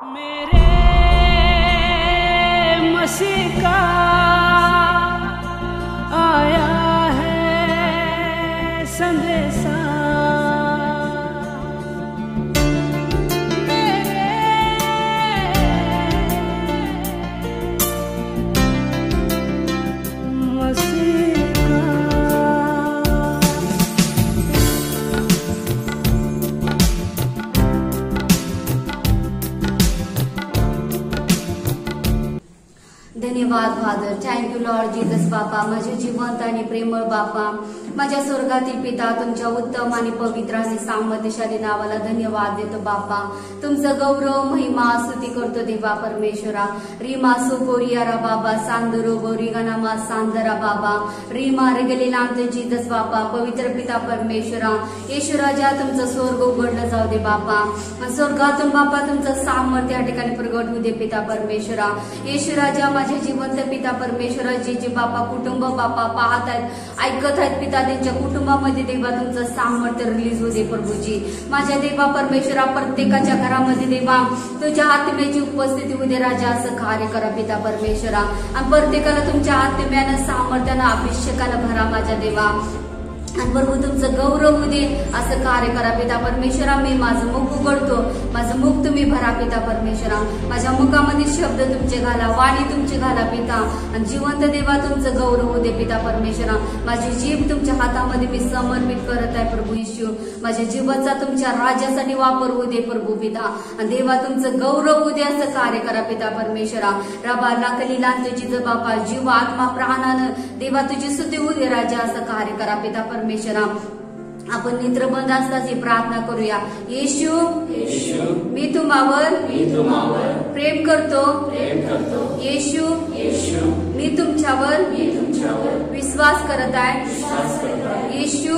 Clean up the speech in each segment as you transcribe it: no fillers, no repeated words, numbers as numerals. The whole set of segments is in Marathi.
मेरे मसीह का आया है संदेशा, धन्यवाद फादर. थँक्यू लॉर्ड जीसस बापा, माझे जिवंत आणि प्रेमळ बापा, माझ्या स्वर्गातील पिता, तुमच्या उत्तम आणि पवित्र आणि सामर्थ्यशाली नावाला धन्यवाद देतो बापा. तुमचं गौरव महिमा स्तुती करतो देवा परमेश्वरा. रीमा सोपोरियारा बाबा सांदरो बोरिगानामा सांदरा बाबा रीमा रेगलीलांत जीसस बापा. पवित्र पिता परमेश्वरा, येशू राजा तुमचं स्वर्ग उघडलं जाऊ दे बापा. स्वर्गातून बापा तुमचं सामर्थ्य या ठिकाणी प्रगट होऊ दे पिता परमेश्वरा. येशू राजा, माझे जिवंत पिता परमेश्वरा, जे बापा कुटुंब बापा पाहत आहेत, ऐकत आहेत पिता, त्यांच्या कुटुंबामध्ये देवा तुमचं सामर्थ्य रिलीज होऊ दे प्रभूजी. माझ्या देवा परमेश्वरा, प्रत्येकाच्या घरामध्ये देवा तुझ्या आत्म्याची उपस्थिती होऊ दे राजा. असं कार्य करा पिता परमेश्वरा, आणि प्रत्येकाला तुमच्या आत्म्यानं सामर्थ्यानं अभिषेकानं भरा माझ्या देवा. आणि प्रभू तुमचं गौरव होऊ दे असं कार्य करा पिता परमेश्वरा. मी माझं मुख उघडतो, माझं मुख तुम्ही भरा पिता परमेश्वरा. माझ्या मुखामध्ये शब्द तुमचे घाला, वाणी तुमची घाला पिता, आणि जिवंत देवा तुमचं गौरव होऊ दे पिता परमेश्वरा. माझी जीभ तुमच्या हातामध्ये मी समर्पित करत आहे प्रभू येशू. माझ्या जीवाचा तुमच्या राज्यासाठी वापर होऊ दे प्रभू पिता, आणि देवा तुमचं गौरव होऊ दे असं कार्य करा पिता परमेश्वरा. रबा लाकलीला तुझी बापा, जीव आत्मा प्राणानं देवा तुझी स्तुती होऊ दे राजा. असं कार्य करा पिता परमेश्वरा. आपण नेत्रबंद असताच ही प्रार्थना करूया. येशू, मी तुम्हावर प्रेम करतो. येशू, मी तुमच्यावर विश्वास करत आहे. येशू,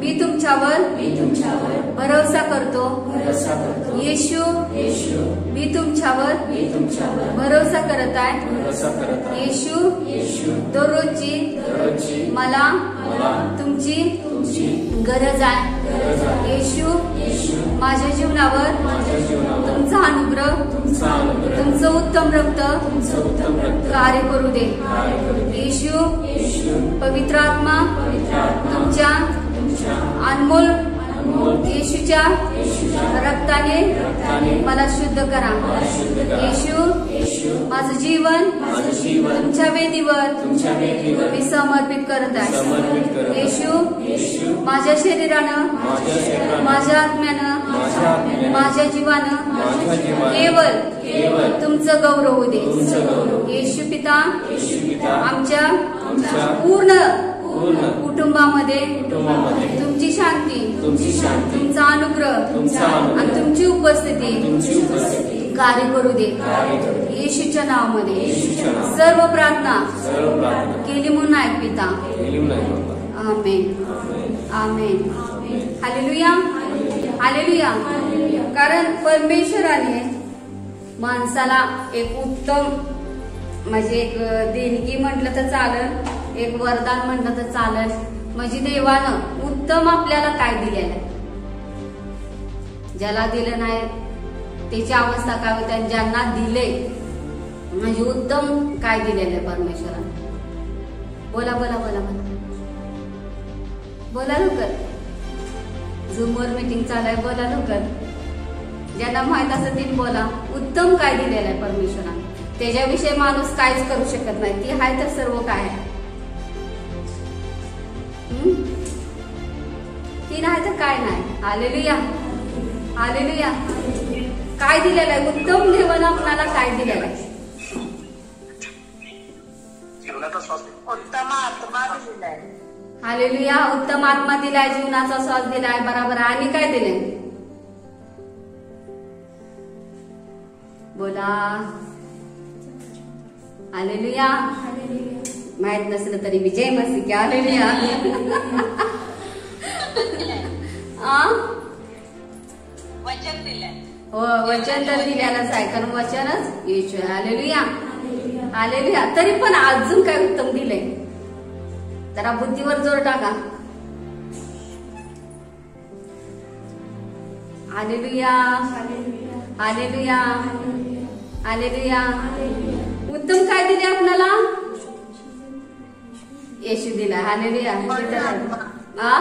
मी तुमच्यावर भरोसा करतो. येशू, मी तुमच्यावर भरोसा करत आहे. येशू, दररोजची मला तुमची गरज आहे. येशू, माझ्या जीवनावर तुमचा अनुग्रह, तुमचं उत्तम रक्त कार्य करू दे. येशू, पवित्र आत्मा तुमच्या अनमोल येशूच्या रक्ताने मला शुद्ध करा. येशू, माझं जीवन तुमच्या वेदीवर मी समर्पित करत आहे. येशू, माझ्या शरीरानं, माझ्या आत्म्यानं, माझ्या जीवानं केवळ तुमचं गौरव होऊ दे. येशू पिता, आमच्या पूर्ण कुटुंबामध्ये तुमची शांती, तुमचा अनुग्रह आणि तुमची उपस्थिती कार्य करू दे. येशूच्या नावामध्ये सर्व प्रार्थना केली म्हणून ऐक पिता. आमेन, आमेन. हालेलुया, हालेलुया. कारण परमेश्वराने माणसाला एक उत्तम म्हणजे एक देणगी म्हटलं तर चालेल, एक वरदान म्हटलं तर चालेल. म्हणजे देवानं उत्तम आपल्याला काय दिलेलं आहे. ज्याला दिलं नाही त्याची अवस्था काय होते, आणि ज्यांना दिले म्हणजे उत्तम काय दिलेलं आहे परमेश्वराने. बोला बोला बोला बोला बोला लवकर. झूमवर मीटिंग चालू आहे, बोला लवकर. ज्यांना माहित असं ते बोला. उत्तम काय दिलेलं आहे परमेश्वराने, त्याच्याविषयी माणूस काहीच करू शकत नाही. ती आहे तर सर्व काय आहे. ती नाही तर काय नाही. Hallelujah, hallelujah. काय दिलेलं आहे उत्तम देवानं आपल्याला, काय दिलेलं आहे. उत्तम आत्मा दिलाय. हालेलुया. उत्तम आत्मा दिलाय, जीवनाचा श्वास दिलाय. बरोबर. आणि काय दिले बोला. हालेलुया. माहित नसलं तरी विजय मसी की हालेलुया. वचन दिलंय. हो, वचन तर दिल्यालाच आहे, कारण वचनच येशू. Hallelujah, hallelujah. तरी पण अजून काय उत्तम दिलंय, जरा बुद्धीवर जोर टाका. Hallelujah, hallelujah hallelujah. उत्तम काय दिले आपल्याला? येशू दिला. हालेलुया. हा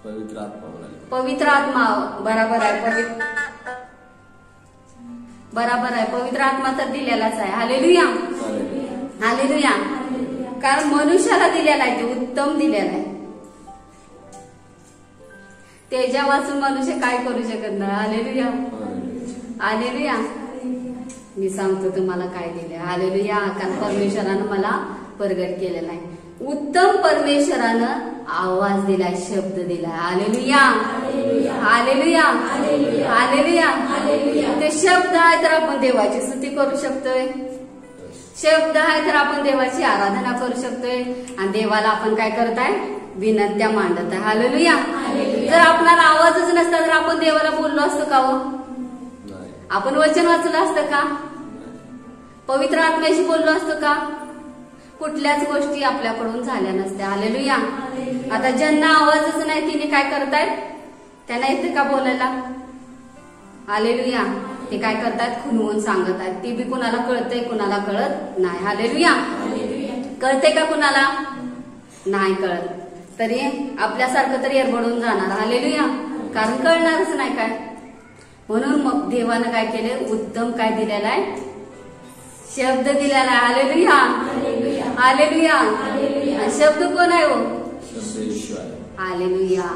पवित्र आत्मा म्हणाले. पवित्र आत्मा. बराबर आहे. बराबर आहे. पवित्र आत्मा तर दिलेलाच आहे. हालेलुया हालेलुया. कारण मनुष्याला दिलेला आहे, ते उत्तम दिलेला आहे. त्याच्या वाचून मनुष्य काय करू शकत नाही. Hallelujah hallelujah. मी सांगतो तुम्हाला काय दिले. हालेलुया. कारण परमेश्वरानं मला प्रगट केलेला आहे. उत्तम परमेश्वरानं आवाज दिलाय, शब्द दिलाय. Hallelujah hallelujah hallelujah. ते शब्द आहे तर आपण देवाची स्तुती करू शकतोय. शब्द आहे तर आपण देवाची आराधना करू शकतोय. आणि देवाला आपण काय करताय? विनंत्या मांडत आहे. हालेलुया. जर आपल्याला आवाजच नसता तर आपण देवाला बोललो असतो का हो? आपण वचन वाचलं असतं का? पवित्र आत्म्याशी बोललो असतो का? कुठल्याच गोष्टी आपल्याकडून झाल्या नसत्या. हालेलुया. आता ज्यांना आवाजच नाही तिने काय करतायत? त्यांना येते का बोलायला? हालेलुया. ते काय करतायत? खुणवून सांगत आहेत. ती बी कुणाला कळतंय, कुणाला कळत नाही. हालेलुया. कळते का कुणाला? नाही कळत. तरी आपल्यासारखं तरी एरबडून जाणार. हालेलुया. कारण कळणारच नाही काय. म्हणून मग देवानं काय केले? उत्तम काय दिलेला आहे? शब्द दिलेला आहे. Hallelujah hallelujah. शब्द कोण आहे हो? हालेलुया.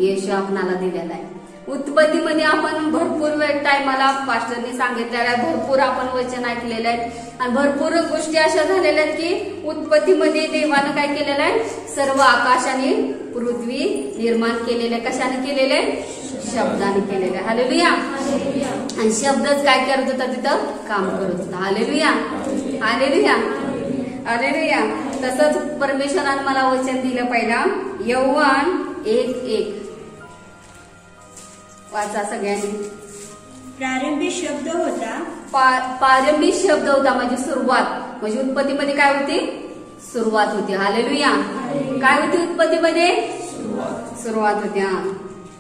येशू आपणाला दिलेला आहे. उत्पत्तीमध्ये आपण भरपूर वेळ टायमाला पास्टरने सांगितलेला आहे. भरपूर आपण वचन ऐकलेलं आहे. आणि भरपूर गोष्टी अशा झालेल्या आहेत की उत्पत्तीमध्ये देवानं काय केलेलं आहे? सर्व आकाश आणि पृथ्वी निर्माण केलेले. कशाने केलेले? शब्दाने केलेले. हालेलुया. आणि शब्दच काय करत होता? तिथं काम करत होता. Hallelujah hallelujah hallelujah. तसंच परमेश्वरानं मला वचन दिलं पहिला. योहान 1:1 वाचा सगळ्यांनी. प्रारंभी शब्द होता. प्रारंभी शब्द होता म्हणजे सुरुवात. म्हणजे उत्पत्तीमध्ये काय होती? सुरुवात होती. हालेलुया. काय होती उत्पत्तीमध्ये? सुरुवात होती.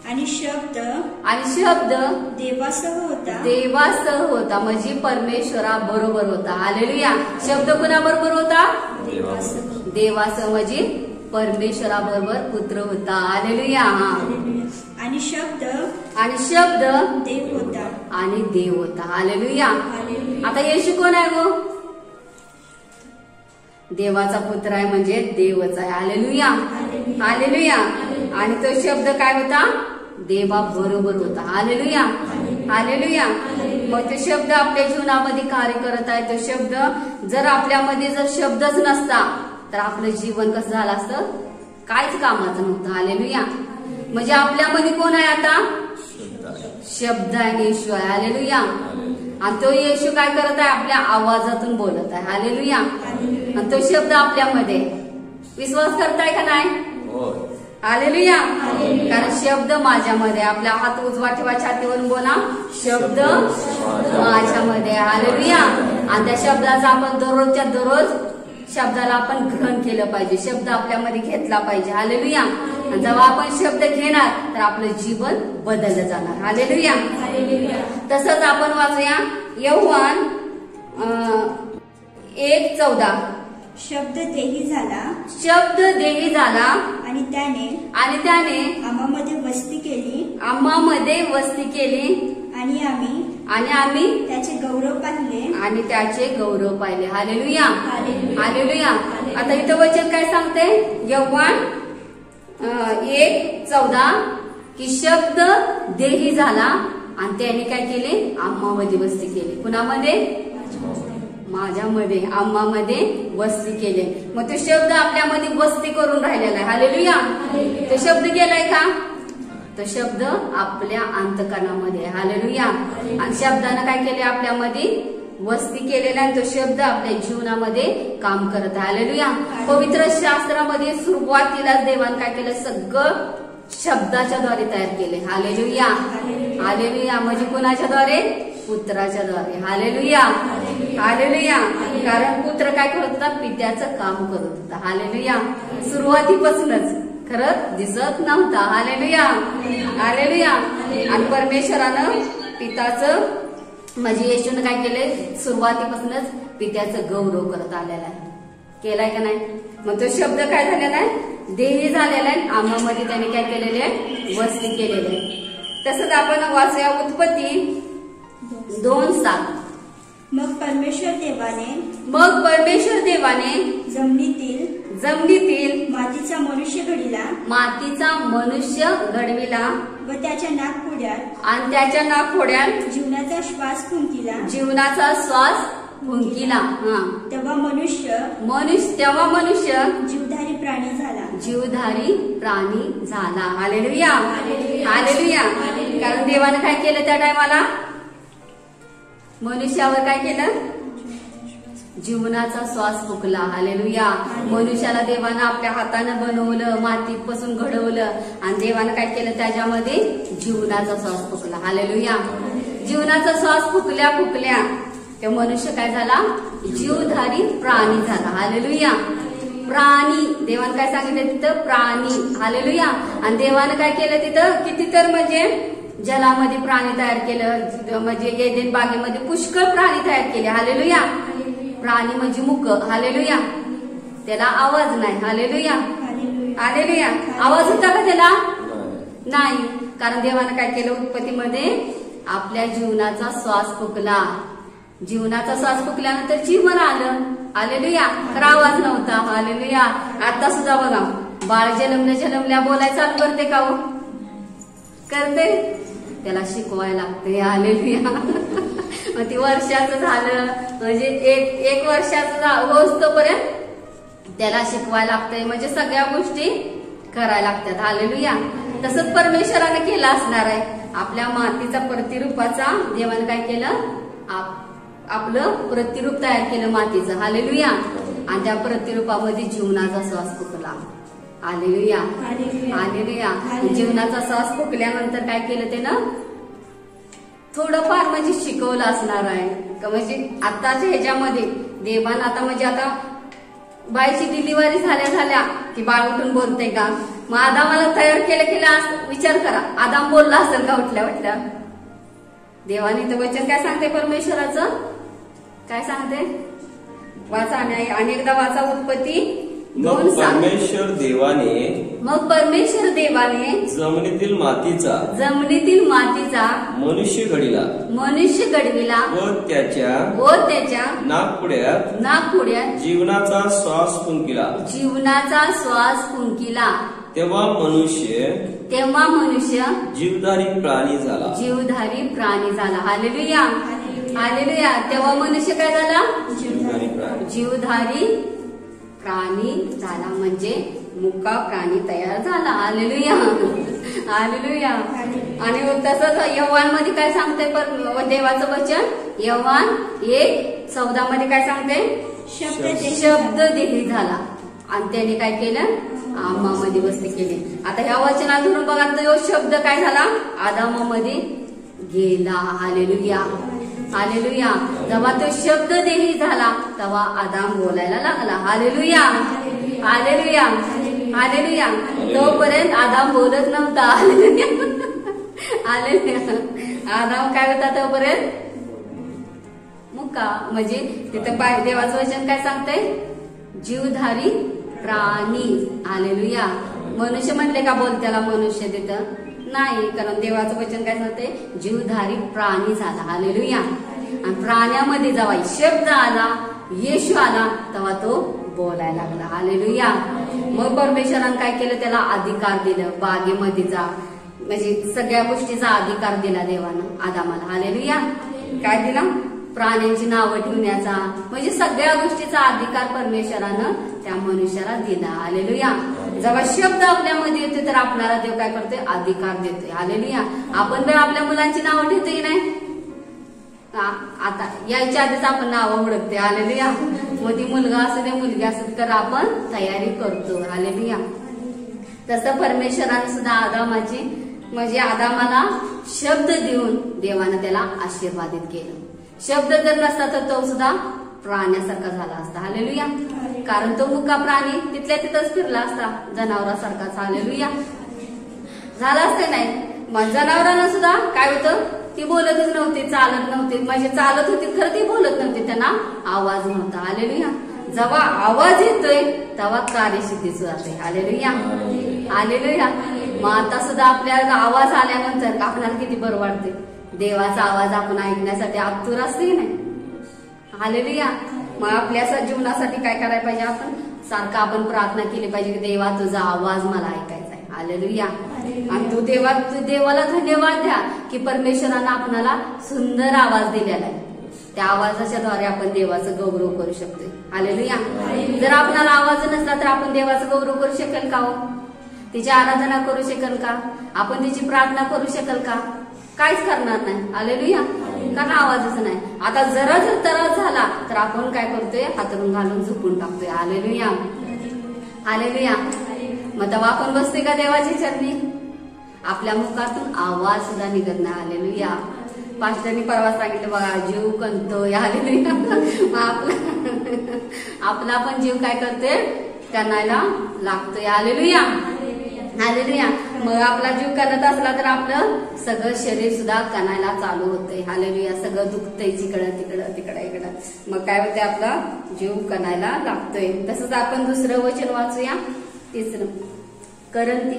आणि शब्द देवासह होता. देवासह होता म्हणजे परमेश्वरा बरोबर होता. हालेलुया. शब्द कुणाबरोबर होता? देवासह म्हणजे परमेश्वरा बरोबर पुत्र होता. हालेलुया. आणि शब्द देव होता. आणि देव होता. हालेलुया. आता येशू कोण आहे गो? देवाचा पुत्र आहे म्हणजे देवच आहे. Hallelujah hallelujah. आणि तो शब्द काय होता? देवा बरोबर होता. Hallelujah hallelujah. मग तो शब्द आपल्या जीवनामध्ये कार्य करत आहे. तो शब्द जर आपल्यामध्ये जर शब्दच नसता तर आपलं जीवन कसं झालं असतं? काहीच कामाचं नव्हतं. हालेलुया. म्हणजे आपल्यामध्ये कोण आहे आता? शब्द आहे, येशू आहे. हालेलुया. आणि तो येशू काय करत आहे? आपल्या आवाजातून बोलत आहे. हालेलुया. आणि तो शब्द आपल्यामध्ये. विश्वास करताय का नाही? हालेलुया. कारण शब्द माझ्यामध्ये. आपला हात उजवा ठेवा, छातीवरून बोला, शब्द माझ्यामध्ये. हालेलुया. आणि त्या शब्दाचा आपण दररोजच्या दररोज शब्दाला आपण ग्रहण केलं पाहिजे. शब्द आपल्यामध्ये घेतला पाहिजे. हालेलुया. आणि जेव्हा आपण शब्द घेणार तर आपलं जीवन बदललं जाणार. हालेलुया. तसंच आपण वाचूया योहान 1:14. शब्द देही झाला. शब्द देही झाला. आणि त्याने आम्हामध्ये वस्ती केली. आणि आम्ही त्याचे गौरव पाहिले. Hallelujah hallelujah. आता इथं वचन काय सांगते? योहान 1:14 की शब्द देही झाला आणि त्याने काय केले? आम्हामध्ये वस्ती केली. कुणामध्ये? माझ्यामध्ये, आम्हामध्ये वस्ती केली. मग तो शब्द आपल्यामध्ये वस्ती करून राहिलेला आहे. हालेलुया. तो शब्द गेलाय का? तो शब्द आपल्या अंतकरणामध्ये. हालेलुया. आणि शब्दानं काय केले? आपल्यामध्ये वस्ती केलेला. आणि तो शब्द आपल्या जीवनामध्ये काम करत आहे. हालेलुया. पवित्र शास्त्रामध्ये सुरुवातीला देवानं काय केलं? सगळं शब्दाच्या द्वारे तयार केले. Hallelujah hallelujah. म्हणजे कुणाच्या द्वारे? पुत्राच्या द्वारे. हालेलुया हालेलुया. कारण पुत्र काय करत होता? पित्याचं काम करत होता. हालेलुया. सुरुवातीपासूनच खरंच दिसत नव्हता. Hallelujah hallelujah. आणि परमेश्वरानं पिताचं म्हणजे येशूने काय केलंय, सुरुवातीपासूनच पित्याचं गौरव करत आलेला आहे. केलाय का नाही? मग तो शब्द काय झालेला आहे, देही झालेला आहे. आम्हामध्ये त्याने काय केलेले आहे, वस्ती केलेली आहे. तसंच आपण वाचूया उत्पत्ती 2:7. मग परमेश्वर देवाने जमिनीतील मातीचा मनुष्य घडविला व त्याच्या नाकपुड्यात आणि जीवनाचा श्वास फुंकिला. तेव्हा मनुष्य जीवधारी प्राणी झाला. हालेलुया, हालेलुया. कारण देवाने काय केलं त्या टायमाला, मनुष्यावर काय केलं, जीवनाचा श्वास फुकला. हालेलुया. मनुष्याला देवानं आपल्या हातानं बनवलं, मातीपासून घडवलं आणि देवानं काय केलं, त्याच्यामध्ये जीवनाचा श्वास फुकला. हालेलुया. जीवनाचा श्वास फुकल्या ते मनुष्य काय झाला, जीवधारी प्राणी झाला. हालेलुया. प्राणी, देवानं काय सांगितलं तिथं, प्राणी. हालेलुया. आणि देवानं काय केलं तिथं, किती तर म्हणजे जलामध्ये प्राणी तयार केलं, म्हणजे एदेन बागेमध्ये पुष्कळ प्राणी तयार केले. हालेलुया. प्राणी म्हणजे मुक. हालेलुया. त्याला आवाज नाही. Hallelujah, hallelujah. आवाज होता का त्याला? नाही. कारण देवानं काय केलं, उत्पत्तीमध्ये आपल्या जीवनाचा श्वास फुकला. जीवनाचा श्वास फुकल्यानंतर जीवन आलं. हालेलुया. तर आवाज नव्हता. हालेलुया. आता सुद्धा बघा, बाळ जन्मल्या बोलायला चालू करते का हो? करते. त्याला शिकवायला लागते. हालेलुया. मग ती वर्षाचं झालं म्हणजे एक वर्षाचं होईस्तोपर्यंत त्याला शिकवायला लागतंय, म्हणजे सगळ्या गोष्टी करायला लागतात. हालेलुया. तसंच परमेश्वराने केलं असणार आहे. आपल्या मातीचा प्रतिरूपाचा देवाने काय केलं, आपलं प्रतिरूप तयार केलं मातीचं. हालेलुया. आणि त्या प्रतिरूपामध्ये जीवनाचा श्वास फुकला. Hallelujah, hallelujah. जीवनाचा श्वास फुकल्यानंतर काय केलं त्यानं, थोडंफार म्हणजे शिकवलं असणार आहे का, म्हणजे आताच्या ह्याच्यामध्ये देवान आता म्हणजे आता बाईची डिलिव्हरी झाल्या की बाळ उठून बोलते का? मग आदामाला तयार केलं विचार करा, आदाम बोलला असेल का उठल्या? देवाने तर वचन काय सांगते परमेश्वराचं, काय सांगते, वाचा आणि एकदा वाचा उत्पत्ती 2:7. मग परमेश्वर देवाने जमिनीतील मातीचा मनुष्य घडविला व त्याच्या नाकपुड्यात जीवनाचा श्वास फुंकिला. तेव्हा मनुष्य जीवधारी प्राणी झाला. Hallelujah, hallelujah. तेव्हा मनुष्य काय झाला, जीवधारी प्राणी झाला, म्हणजे मुका प्राणी तयार झाला. Hallelujah, hallelujah. आणि तसंच यव्हान मध्ये काय सांगते देवाचं वचन, यव्हान 1:14 मध्ये काय सांगते, शब्द देही झाला आणि त्याने काय केलं, आम्हामध्ये वस्ती केली. आता ह्या वचनात धरून बघा, तो शब्द काय झाला, आदामामध्ये गेला. Hallelujah, hallelujah. जेव्हा तो शब्द देही झाला तेव्हा आदाम बोलायला लागला. Hallelujah, hallelujah, hallelujah. तोपर्यंत आदाम बोलत नव्हता. हालेलुया. आदाम काय होता तोपर्यंत, मुका. म्हणजे तिथं देवाचं वचन काय सांगतंय, जीवधारी प्राणी. हालेलुया. मनुष्य म्हणले का बोलत्याला मनुष्य तिथं नाही, कारण देवाचं वचन काय सांगते, जीवधारी प्राणी झाला. हालेलुया. आणि प्राण्यामध्ये जेव्हा शब्द आला, येशू आला, तेव्हा तो बोलायला लागला. हालेलुया. मग परमेश्वरानं काय केलं, त्याला अधिकार दिलं, बागेमध्ये जा, म्हणजे सगळ्या गोष्टीचा अधिकार दिला देवानं आदामाला. हालेलुया. काय दिला, प्राण्यांची नावं ठेवण्याचा, म्हणजे सगळ्या गोष्टीचा अधिकार परमेश्वरानं त्या मनुष्याला दिला. हालेलुया. जेव्हा शब्द आपल्यामध्ये येतो तर आपल्याला देव काय करतोय, अधिकार देतोय. हालेलुया. आपण जर आपल्या मुलांची नावं ठेवतोय नाही, आता यायच्या आधीच आपण नावं ओळखते. हालेलुया. मग ती मुलगा असू दे मुलगी असू दे तर आपण तयारी करतो. हालेलुया. तसं परमेश्वरानं सुद्धा आदामाची म्हणजे आदामाला शब्द देऊन देवानं त्याला आशीर्वादित केलं. शब्द जर नसता तर तो सुद्धा प्राण्यासारखा झाला असता. हालेलुया. कारण तो मुका प्राणी तिथल्या तिथंच फिरला असता, जनावरासारखाच. हालेलुया. झाला असतं नाही. मग जनावरांना सुद्धा काय होतं, ती बोलतच नव्हती, चालत नव्हती, म्हणजे चालत होती खरं ती बोलत नव्हती, त्यांना आवाज नव्हता. हालेलुया. जेव्हा आवाज येतोय तेव्हा कार्यसिद्धी जाते. हालेलुया. हालेलुया. मग आता सुद्धा आपल्याला आवाज आल्यानंतर आपल्याला किती बरं वाटते. देवाचा आवाज आपण ऐकण्यासाठी आतुर असते की नाही. हालेलुया. मग आपल्या जीवनासाठी काय करायला पाहिजे, आपण सारखं आपण प्रार्थना केली पाहिजे की देवा तुझा आवाज मला ऐकायचा आहे. हालेलुया. आणि तू देवाला धन्यवाद द्या की परमेश्वरानं आपल्याला सुंदर आवाज दिलेला आहे. त्या आवाजाच्या द्वारे आपण देवाचं गौरव करू शकतो. हालेलुया. जर आपल्याला आवाज नसला तर आपण देवाचं गौरव करू शकेल का हो? तिची आराधना करू शकेल का? आपण तिची प्रार्थना करू शकेल का? काहीच करणार नाही. हालेलुया. कारण आवाजच नाही. आता जरा जर त्रास झाला तर आपण काय करतोय, हातरून घालून झोपून टाकतोय. हालेलुया. हालेलुया. मग तेव्हा आपण बसतोय का देवाची चरणी? आपल्या मुखातून आवाज सुद्धा निघत नाही. हालेलुया. पास्टरनी परवा सांगितलं बघा, जीव कंतोय. हालेलुया. मग आपला पण जीव काय करतोय, कणायला लागतोय. हालेलुया. हालेलुया. मग आपला जीव करत असला तर आपलं सगळं शरीर सुद्धा कणायला चालू होतंय. हालेलुया. सगळं दुखतंय तिकडं तिकडं इकडं. मग काय होतंय, आपला जीव कणायला लागतोय. तसंच आपण दुसरं वचन वाचूया. तिसरं करंती,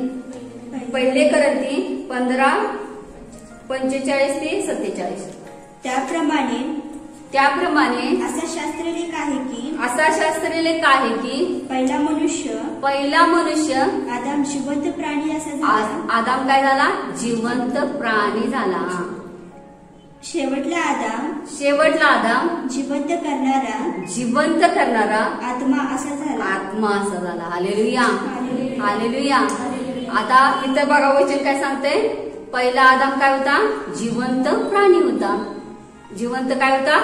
पहिले करंती 15:45 ते 47. त्याप्रमाणे असा शास्त्रलेख आहे की पहिला मनुष्य आदाम जिवंत प्राणी असा झाला. आदाम काय झाला, जिवंत प्राणी झाला. शेवटला आदाम जिवंत करणारा आत्मा असा झाला. हालेलुया. हालेलुया. आता इथं बघा वचन काय सांगते, पहिला आदाम काय होता, जिवंत प्राणी होता. जिवंत काय होता,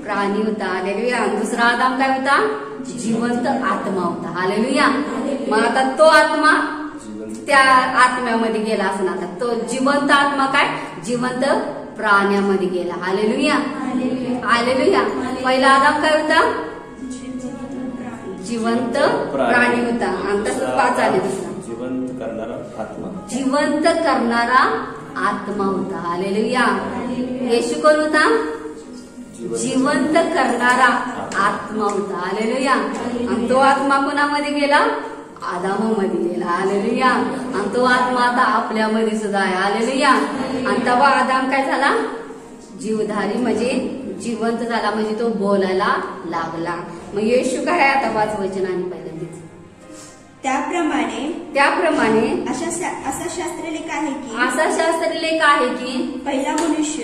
प्राणी होता. हालेलुया. दुसरा आदाम काय होता, जिवंत आत्मा होता. हालेलुया. मग आता तो आत्मा त्या आत्म्यामध्ये गेला असं. आता तो जिवंत आत्मा काय, जिवंत प्राण्यामध्ये गेला. हालेलुया. हालेलुया. पहिला आदाम काय होता, जिवंत प्राणी होता. आणि तसंच 5 आले दुसरा, जिवंत करणारा आत्मा होता. हालेलुया. येशू कोण होता, जिवंत करणारा आत्मा होता. हालेलुया. आणि तो आत्मा कोणामध्ये गेला, आदामामध्ये गेला. हालेलुया. आणि तो आत्मा आता आपल्यामध्ये सुद्धा आहे. हालेलुया. आणि तेव्हा आदाम काय झाला, जीवधारी म्हणजे जिवंत झाला, म्हणजे तो बोलायला लागला. मग येशू काय आहे, आता 5 वचन आणि पहिल्यांदाच त्याप्रमाणे असा शास्त्रलेख आहे की पहिला मनुष्य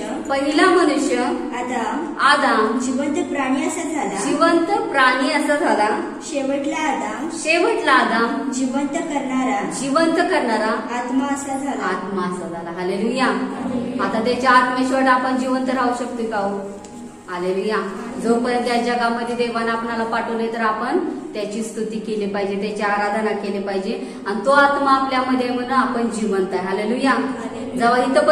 आदाम जिवंत प्राणी असा झाला. शेवटला आदाम जिवंत करणारा आत्मा असा झाला. हालेलुया. आता त्याच्या आत्मेश्वर आपण जिवंत राहू शकतो का हो? हालेलुया. जोपर्यंत या जगामध्ये देवानं आपल्याला पाठवले तर आपण त्याची स्तुती केली पाहिजे, त्याची आराधना केली पाहिजे. आणि तो आत्मा आपल्यामध्ये म्हणून आपण जिवंत आहे. हालेलुया. जेव्हा इथं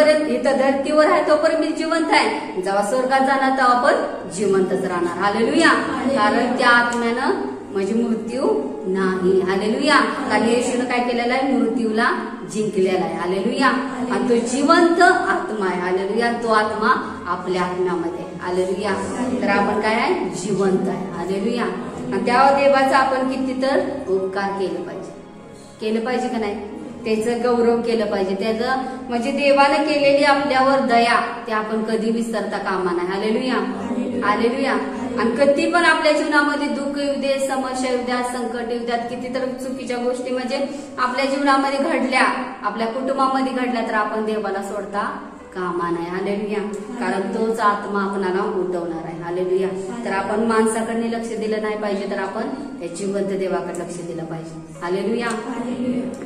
धरतीवर आहे तोपर्यंत मी जिवंत आहे. जेव्हा स्वर्गात जाणार तेव्हा आपण जिवंतच राहणार. हालेलुया. कारण त्या आत्म्यानं म्हणजे मृत्यू नाही. हालेलुया. कारण येशूनं काय केलेलं आहे, मृत्यूला जिंकलेला आहे. हालेलुया. आणि तो जिवंत आत्मा आहे. हालेलुया. तो आत्मा आपल्या आत्म्यामध्ये आहे. हालेलुया. तर आपण काय आहे, जिवंत आहे. हालेलुया. आणि त्या देवाचा आपण किती तर उपकार केलं पाहिजे का नाही, त्याचं गौरव केलं पाहिजे. त्याचं म्हणजे देवानं केलेली आपल्यावर दया ते आपण कधी विसरता कामा नाही. हालेलुया. हालेलुया. आणि कधी पण आपल्या जीवनामध्ये दुःख येऊ दे, समस्या येऊ द्या, संकट येऊ द्यात, किती तर चुकीच्या गोष्टी म्हणजे आपल्या जीवनामध्ये घडल्या, आपल्या कुटुंबामध्ये घडल्या, तर आपण देवाला सोडता कामा नाही. हालेलुया. कारण तोच आत्मा आपणाला उठवणार आहे. हालेलुया. तर आपण माणसाकडे लक्ष दिलं नाही पाहिजे, तर आपण त्या जिवंत देवाकडे लक्ष दिलं पाहिजे. हालेलुया.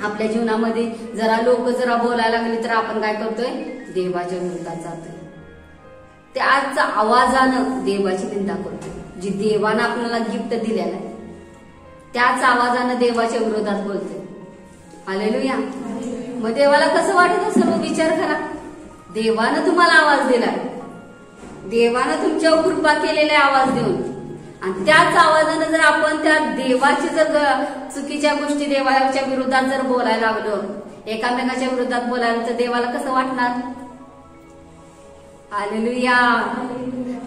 आपल्या जीवनामध्ये लोक बोलायला लागली तर आपण काय करतोय, देवाच्या विरोधात जातोय. त्याच आवाजानं देवाची निंदा करतोय. जी देवानं आपल्याला गिफ्ट दिलेला आहे त्याच आवाजानं देवाच्या विरोधात बोलतोय. हालेलुया. मग देवाला कसं वाटत असेल, विचार करा. देवानं तुम्हाला आवाज दिलाय, देवानं तुमच्यावर कृपा केलेला आवाज देऊन, आणि त्याच आवाजानं जर आपण त्या देवाची चुकीच्या गोष्टी देवाच्या विरोधात बोलायला लागलो, एकामेकाच्या विरोधात बोलायला, तर देवाला कसं वाटणार? हालेलुया.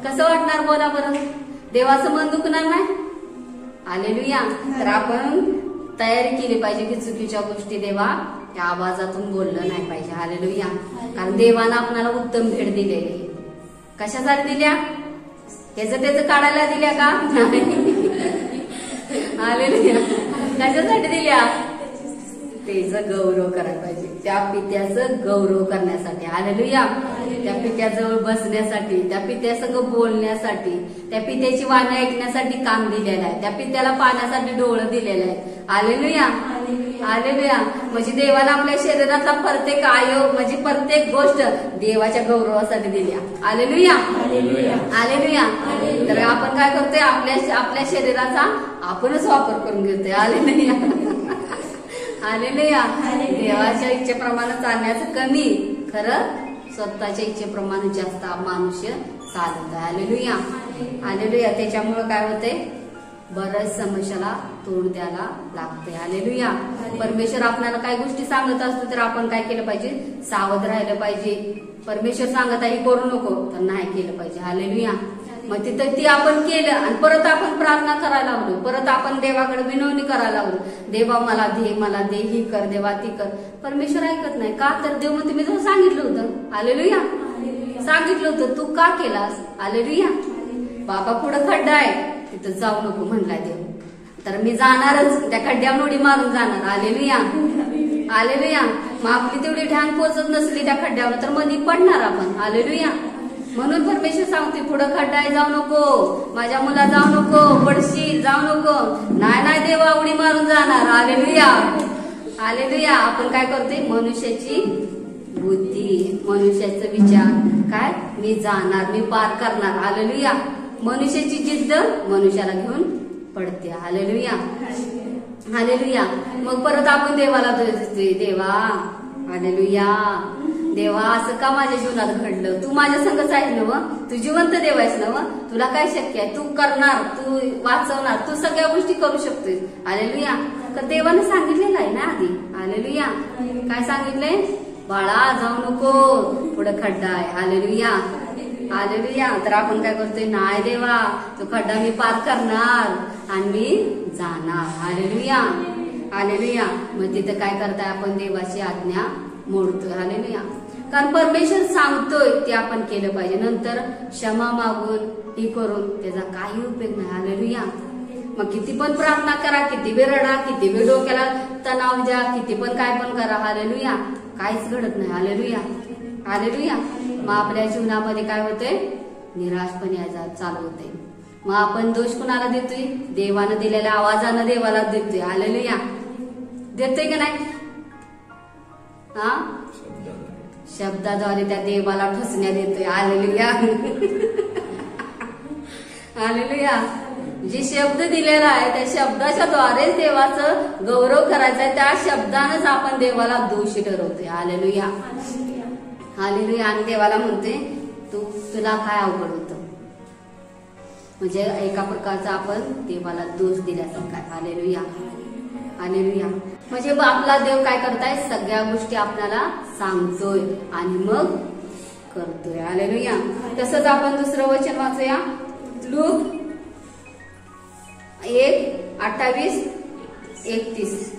कसं वाटणार बोला बरं? देवाचं मन दुखणार नाही? हालेलुया. तर आपण तयारी केली पाहिजे की चुकीच्या गोष्टी देवा त्या आवाजातून बोललं नाही पाहिजे. हालेलुया. कारण देवानं आपल्याला उत्तम भेट दिलेली आहे. कशासाठी दिल्या? त्याचं काढायला दिल्या का? हालेलुया. कशासाठी दिल्या? त्याचं गौरव करायला पाहिजे. त्या पित्याचं गौरव करण्यासाठी. हालेलुया. त्या पित्याजवळ बसण्यासाठी, त्या पित्यासंग बोलण्यासाठी, त्या पित्याची वाणी ऐकण्यासाठी काम दिलेलं आहे. त्या पित्याला पाण्यासाठी डोळं दिलेलं आहे. हालेलुया. हालेलुया. म्हणजे देवाला आपल्या शरीरातला प्रत्येक अवयव म्हणजे प्रत्येक गोष्ट देवाच्या गौरवासाठी दिल्या. हालेलुया. हालेलुया. तर आपण काय करतोय? आपल्या शरीराचा आपणच वापर करून घेतोय. हालेलुया. हालेलुया. देवाच्या इच्छेप्रमाणे चालण्याचं कमी, खरं स्वतःच्या इच्छेप्रमाणे जास्त मनुष्य चालत आहे. हालेलुया. हालेलुया. त्याच्यामुळे काय होतंय? बऱ्याच समस्याला तोंड द्यायला लागते. हालेलुया. परमेश्वर आपल्याला काही गोष्टी सांगत असतो तर आपण काय केलं पाहिजे? सावध राहिलं पाहिजे. परमेश्वर सांगत आहे करू नको तर नाही केलं पाहिजे. हालेलुया. मग तिथं ती आपण केलं आणि परत आपण प्रार्थना करायला लागलो, परत आपण देवाकडे विनवणी करायला लागलो, देवा मला दे, ही कर, देवा ती कर. परमेश्वर ऐकत नाही. का? तर देव म्हणते मी तुला सांगितलं होतं. हालेलुया. सांगितलं होतं, तू का केलास? हालेलुया. बाबा पुढं खड्डा आहे तिथं जाऊ नको म्हणलाय देव, तर मी जाणारच, त्या खड्ड्यावर उडी मारून जाणार. हालेलुया. हालेलुया. मग आपली तेवढी ढांग पोचत नसली त्या खड्ड्यावर तर मध्ये पडणार आपण. हालेलुया. म्हणून परमेश्वर सांगते पुढं खड्डा आहे जाऊ नको, माझ्या मुला जाऊ नको, पडशील जाऊ नको. नाही देवा उडी मारून जाणार. हालेलुया. हालेलुया. आपण काय करतोय? मनुष्याची बुद्धी, मनुष्याचा विचार काय? मी जाणार, मी पार करणार. हालेलुया. मनुष्याची जिद्द मनुष्याला घेऊन पडते. हालेलुया. हालेलुया. मग परत आपण देवाला दोषतोय, देवा हालेलुया, देवा असं का माझ्या जीवनात घडलं? तू माझ्या संगच आहेस ना? तू जिवंत देव आहेस ना? तुला काय शक्य आहे? तू करणार, तू वाचवणार, तू सगळ्या गोष्टी करू शकतोस. हालेलुया. तर देवाने सांगितलेलं आहे ना आधी. हालेलुया. काय सांगितलंय? बाळा जाऊ नको, पुढे खड्डा आहे. हालेलुया. हालेलुया. तर आपण काय करतोय? नाही देवा, तो खड्डा मी पार करणार आणि मी जाणार. हालेलुया. हालेलुया. मग तिथं काय करताय? आपण देवाची आज्ञा मोडतोय. हालेलुया. कारण परमेश्वर सांगतोय ते आपण केलं पाहिजे. नंतर क्षमा मागून ही करून त्याचा काही उपयोग नाही. हालेलुया. मग किती पण प्रार्थना करा, किती वेळ रडा, किती वेळ डोक्याला तणाव द्या, किती पण काय पण करा. हालेलुया. काहीच घडत नाही. हालेलुया. हालेलुया. मग आपल्या जीवनामध्ये काय होतंय? निराशपणे यायचा चालू होते. मग आपण दोष कुणाला देतोय? देवानं दिलेल्या आवाजानं देवाला देतोय. हालेलुया. देतोय का नाही? हा, शब्दाद्वारे त्या देवाला ठसण्यात येतोय. हालेलुया. हालेलुया. जे शब्द दिलेला आहे त्या शब्दाच्या द्वारे देवाचं गौरव करायचा आहे. त्या शब्दानंच आपण देवाला दोषी ठरवतोय. हालेलुया. हालेलुया. आणि देवाला म्हणते तुला काय अवघड होतं? म्हणजे एका प्रकारचा आपण देवाला दोष दिल्यासारखा. हालेलुया. हालेलुया. म्हणजे आपला देव काय करताय? सगळ्या गोष्टी आपल्याला सांगतोय आणि मग करतोय. हालेलुया. तसंच आपण दुसरं वचन वाचूया. लूक 1:28-31.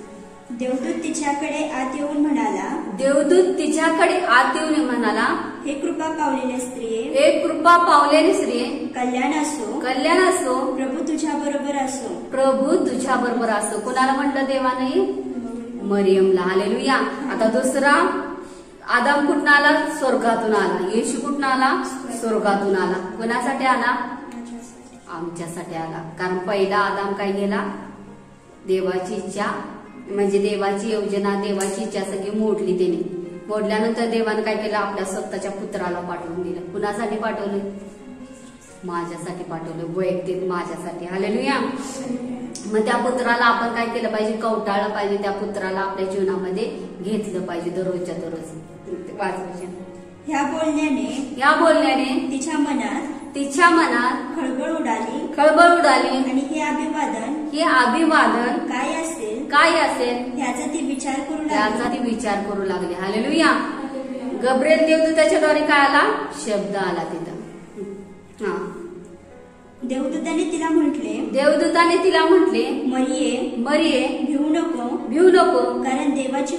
देवदूत तिच्याकडे आत येऊन म्हणाला, देवदूत तिच्याकडे आत येऊन म्हणाला, हे कृपा पावलेल्या स्त्रिये, हे कृपा पावलेली स्त्रिये, कल्याण असो, कल्याण असो, प्रभू तुझ्या बरोबर असो, प्रभू तुझ्या बरोबर असो. कोणाला म्हटलं देवाने? मरियमला. हालेलुया. आता दुसरा आदम कुठून आला? स्वर्गातून आला. येशू कुठून आला? स्वर्गातून आला. कोणासाठी आला? आमच्यासाठी आला. कारण पहिला आदम काय गेला? देवाची इच्छा म्हणजे देवाची योजना, देवाची इच्छा सगळी मोडली त्याने. मोडल्यानंतर देवानं काय केलं? आपल्या स्वतःच्या पुत्राला पाठवून दिलं. कुणासाठी पाठवलं? माझ्यासाठी पाठवलं, वैयक्तिक माझ्यासाठी. हालेलुया. मग त्या पुत्राला आपण काय केलं पाहिजे? कवटाळलं पाहिजे. त्या पुत्राला आपल्या जीवनामध्ये घेतलं पाहिजे दररोजच्या दररोज. 5 वर्ष ह्या बोलण्याने तिच्या मनात खळबळ उडाली आणि हे अभिवादन काय असेल ह्याचा ती विचार करू लागली. हालेलुया. गब्रिएल देवदूताच्याद्वारे काय आला? शब्द आला तिथं. हा, देवदूताने तिला म्हटले, देवदूताने तिला म्हटले, मरिये मरिये भिवू नको, भिवू नको, कारण देवाची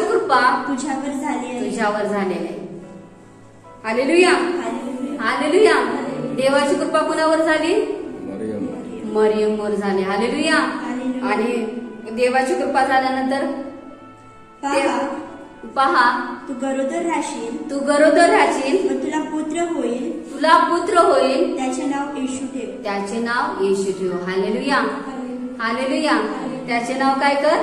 कृपा तुझ्यावर झाली आहे. तुझ्यावर झालेली आहे. Hallelujah, hallelujah. हालेलुया. देवाची कृपा कुणावर झाली? मरियमवर झाली. हालेलुया. हालेलुया. आणि देवाची कृपा झाल्यानंतर पहा तू गरोदर राहशील, व तुला पुत्र होईल, त्याचे नाव येशू ठेव. Hallelujah, hallelujah. त्याचे नाव काय कर?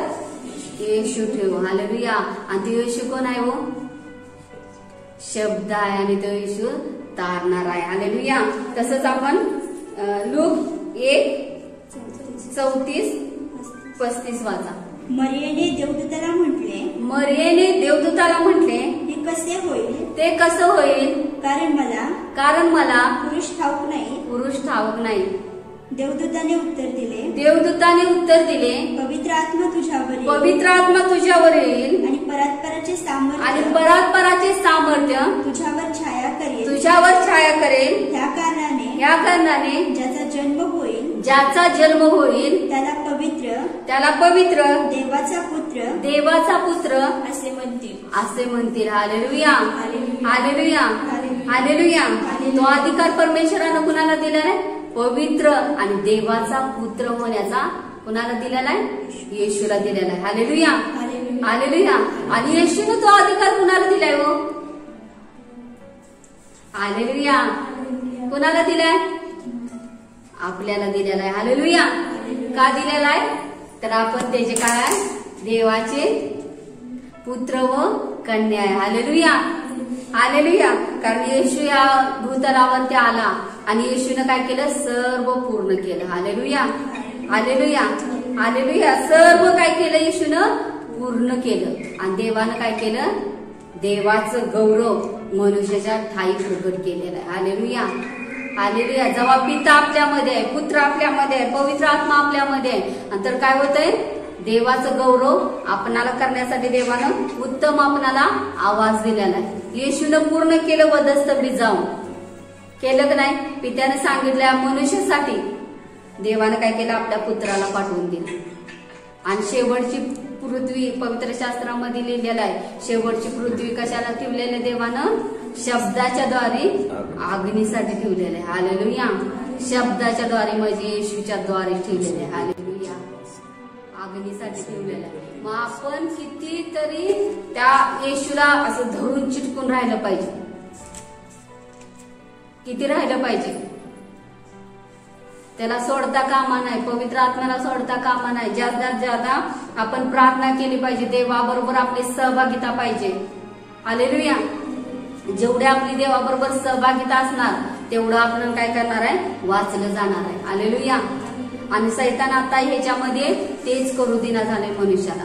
येशू ठेव. हालेलुया. आणि तो येशू कोण आहे? हो, शब्द आहे. आणि तो येशू तारणार आहे. हालेलुया. तसंच आपण लूक 1:34-35 वाचा. मरियेने देवदूताला म्हटले, ते कसं होईल? कारण मला पुरुष ठाऊक नाही. देवदूताने उत्तर दिले, पवित्र आत्मा तुझ्यावर येईल, आणि परात्पराचे सामर्थ्य तुझ्यावर छाया करेल. या कारणाने ज्याचा जन्म होईल त्याला पवित्र देवाचा पुत्र असे म्हणतील. Hallelujah, hallelujah, hallelujah. तो अधिकार परमेश्वरानं कुणाला दिलेला आहे? पवित्र आणि देवाचा पुत्र होण्याचा कुणाला दिलेला आहे? येशूला दिलेला आहे. Hallelujah, hallelujah. आणि येशूने तो अधिकार कुणाला दिलाय? हो, हालेलुया. कुणाला दिलाय? आपल्याला दिलेला आहे. हालेलुया. का दिलेला आहे? तर आपण त्याचे काय आहे? देवाचे पुत्र व कन्या आहे. हालेलुया, हालेलुया. कारण येशू या भूतलावर आला आणि येशूने काय केलं? सर्व पूर्ण केलं. Hallelujah, hallelujah, hallelujah. सर्व काय केलं? येशूनं पूर्ण केलं. आणि देवानं काय केलं? देवाचं गौरव मनुष्याच्या ठाई प्रगट केलेलं आहे. Hallelujah, hallelujah. जेव्हा पिता आपल्यामध्ये आहे, पुत्र आपल्यामध्ये आहे, पवित्र आत्मा आपल्यामध्ये आहे, तर काय होतंय? देवाचं गौरव आपणाला करण्यासाठी देवानं उत्तम आपणाला आवाज दिलेला आहे. येशूनं पूर्ण केलं वधस्तंभी जाऊन. केलं का नाही? पित्याने सांगितल्या मनुष्यासाठी देवानं काय केलं? आपल्या पुत्राला पाठवून दिलं. आणि शेवटची पृथ्वी पवित्र शास्त्रामध्ये लिहिलेलं आहे. शेवटची पृथ्वी कशाला ठेवलेलं? देवानं शब्दाच्या द्वारे अग्नीसाठी ठेवलेलं आहे. हालेलुया. शब्दाच्या द्वारे म्हणजे येशूच्या द्वारे ठेवलेले आहे. हालेलुया. अग्नीसाठी ठेवलेलं आहे. मग आपण कितीतरी त्या येशूला असं धरून चिटकून राहिलं पाहिजे. किती राहिलं पाहिजे? त्याला सोडता कामा नाही. पवित्र आत्म्याला सोडता कामा नाही. जास्तीत जास्त आपण प्रार्थना केली पाहिजे. देवाबरोबर आपली सहभागिता पाहिजे. हालेलुया. जेवढे आपली देवाबरोबर सहभागिता असणार तेवढं आपण काय करणार आहे? वाचलं जाणार आहे. हालेलुया. आणि सैतान आता ह्याच्यामध्ये तेच करू देना झाले मनुष्याला.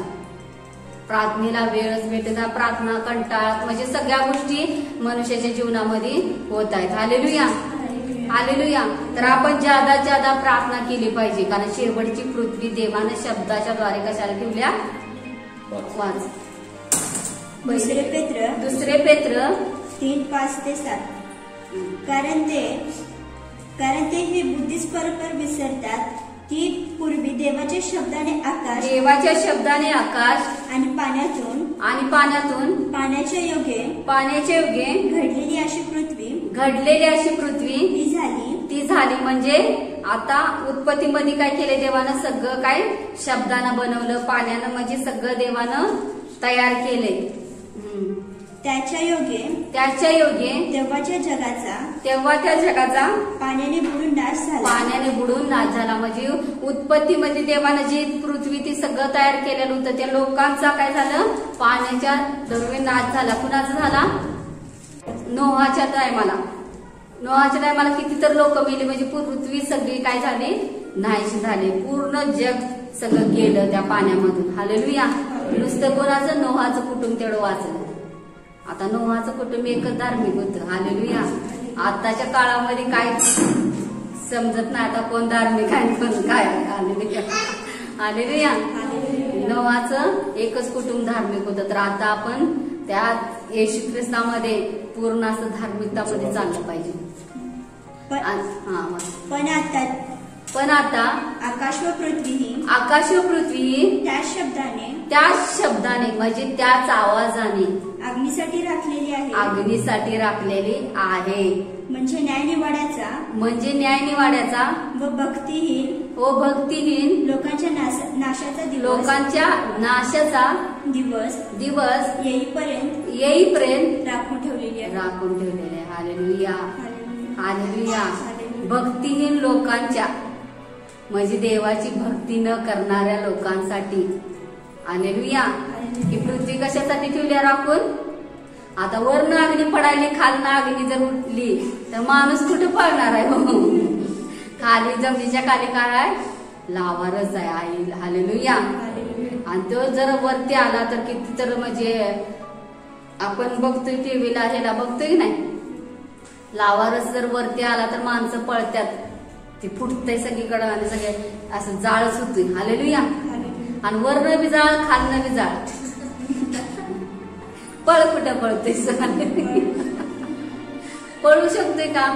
प्रार्थनेला वेळच भेटता, प्रार्थना कंटाळा, म्हणजे सगळ्या गोष्टी मनुष्याच्या जीवनामध्ये होत आहेत. Hallelujah, hallelujah. तर आपण ज्यादा प्रार्थना केली पाहिजे. कारण शेवटची पृथ्वी देवाने शब्दाच्या द्वारे कशाला ठेवल्या? वाच. दुसरे पेत्र 3:5-7. कारण ते हे बुद्धिस्परकर विसरतात की पूर्वी देवाच्या शब्दाने आकाश आणि पाण्यातून पाण्याच्या योगे घडलेली अशी पृथ्वी ती झाली. म्हणजे आता उत्पत्तीमध्ये काय केले? देवानं सगळं काय शब्दानं बनवलं, पाण्यानं म्हणजे सगळं देवानं तयार केले. त्याच्या योगे तेव्हा त्या जगाचा पाण्याने बुडून नाश झाला. म्हणजे उत्पत्तीमध्ये देवानं जी पृथ्वी ती सगळं तयार केलेलं होतं त्या लोकांचा काय झालं? पाण्याच्या दरवे नाश झाला. कुणाचा झाला? नोहाच्या टायमाला किती तर लोक मेली. म्हणजे पृथ्वी सगळी काय झाली? नाहीशी झाली. पूर्ण जग सगळं गेलं त्या पाण्यामधून. हालेलुया. नुसतं कोणाचं? नोहाचं कुटुंब तेवढं वाचलं. आता नोहाचं कुटुंब एकच धार्मिक होतं. हालेलुया. आताच्या काळामध्ये काय समजत नाही आता कोण धार्मिक आहे कोण काय. Hallelujah, hallelujah. नोहाचं एकच कुटुंब धार्मिक होतं. तर आता आपण त्या येशू ख्रिस्तामध्ये पूर्ण असं धार्मिकतामध्ये चाललं पाहिजे. पण आता आकाश व पृथ्वी त्याच शब्दाने म्हणजे त्याच आवाजाने अग्नीसाठी राखलेली आहे. म्हणजे न्यायनिवाड्याचा व भक्तिहीन लोकांच्या नाशाचा दिवस येईपर्यंत राखून ठेवलेले आहे. Hallelujah, hallelujah. भक्तिहीन लोकांच्या म्हणजे देवाची भक्ती न करणाऱ्या लोकांसाठी. हालेलुया. ही पृथ्वी कशासाठी ठेवली राखून? आता वरनं अग्नी पडायली, खालनं अग्नी जर उठली तर माणूस कुठे पळणार आहे? खाली जमिनीच्या खाली काय आहे? लावारच आहे. हालेलुया. आणि तो जर वरती आला तर किती तर म्हणजे आपण बघतोय टीव्हीला ह्याला बघतोय नाही, लावारस जर वरती आला तर माणसं पळतात, ती फुटतंय सगळीकडं आणि सगळे असं जाळच होतोय. हालेलुया. आणि वरनं बी जाळ, खालनं बी जाळ, पळ कुठं पळतोय? पळू शकतोय का?